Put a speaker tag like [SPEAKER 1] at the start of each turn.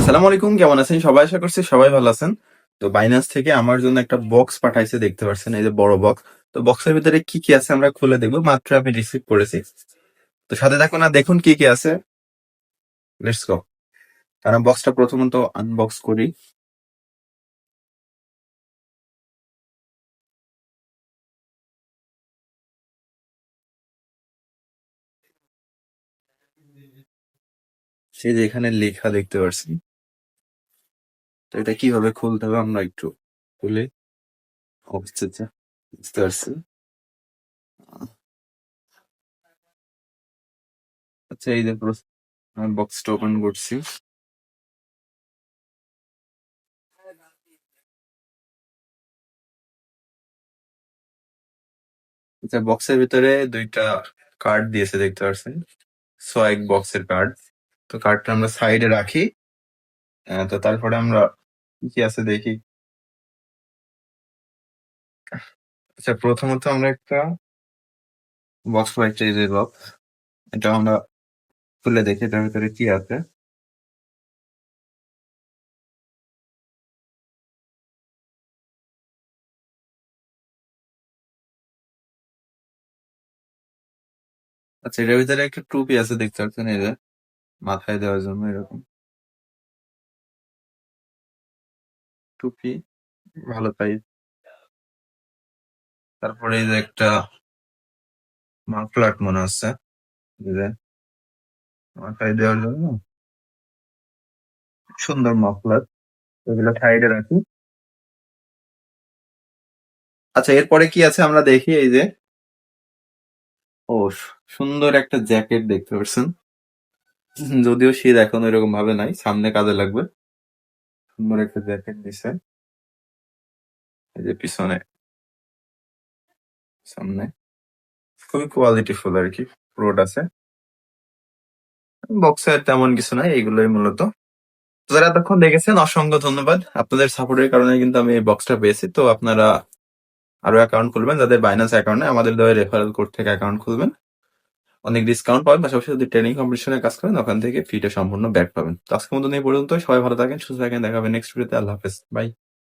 [SPEAKER 1] আসসালামু আলাইকুম, কেমন আছেন সবাই? আশা করছি সবাই ভালো আছেন। তো বাইন্যান্স থেকে আমার জন্য একটা বক্স পাঠাইছে, দেখতে পাচ্ছেন এই যে বড় বক্স। তো বক্সের ভিতরে কি কি আছে আমরা খুলে দেখবো, মাত্র আমি রিসিভ করেছি। তো সাথে থাকুন আর দেখুন কি কি আছে। Let's go. কারণ বক্সটা প্রথমত আনবক্স করি। সেই যে এখানে লেখা দেখতে পাচ্ছি। তো এটা কিভাবে খুলতে হবে আমরা একটু খুলে, আচ্ছা আচ্ছা, বুঝতে পারছি। আচ্ছা, এই যে বক্সটা ওপেন করছি। আচ্ছা, বক্সের ভিতরে দুইটা কার্ড দিয়েছে দেখতে পাচ্ছেন, সোয়াগ বক্সের কার্ড। তো কার্ডটা আমরা সাইডে রাখি। তো তারপরে আমরা কি কি আছে দেখি। আচ্ছা, প্রথমত আমরা একটা বক্স পাইছি, এই যে বক্স। এটা আমরা খুলে দেখি এটার ভিতরে কি আছে। আচ্ছা, এটার ভিতরে একটা টুপি আছে দেখতে পাচ্ছেন, এই যে মাথায় দেওয়ার জন্য এরকম টুপি, ভালো পাই। তারপরে এই যে একটা মাফলার মনে হচ্ছে, এই যে মাথায় দেওয়ার জন্য সুন্দর মাফলার। এগুলো সাইডে রাখি। আচ্ছা, এরপরে কি আছে আমরা দেখি। এই যে ও, সুন্দর একটা জ্যাকেট দেখতে পাচ্ছেন। যদিও শীত এখন এরকম ভাবে নাই, সামনে কাজে লাগবে। সুন্দর একটা জ্যাকেট দিছে, এই যে পিছনে সামনে খুবই কোয়ালিটি ফুল আর কি প্রোড আছে। বক্সের তেমন কিছু নাই, এইগুলোই মূলত। তো যারা এতক্ষণ দেখেছেন অসংখ্য ধন্যবাদ। আপনাদের সাপোর্টের কারণে কিন্তু আমি এই বক্সটা পেয়েছি। তো আপনারা আরো অ্যাকাউন্ট খুলবেন, যাদের বাইন্যান্স অ্যাকাউন্ট নেই আমাদের দেওয়া রেফারেল কোড থেকে অ্যাকাউন্ট খুলবেন, অনেক ডিসকাউন্ট পাবেন। পাশাপাশি যদি ট্রেনিং কম্পিটিশনে কাজ করেন ওখান থেকে ফিটা সম্পূর্ণ ব্যাক পাবেন। তো আজকের মতো এই পর্যন্ত, সবাই ভালো থাকেন, সুস্থ থাকেন, দেখা হবে নেক্সট ভিডিওতে। আল্লাহ হাফেজ, বাই।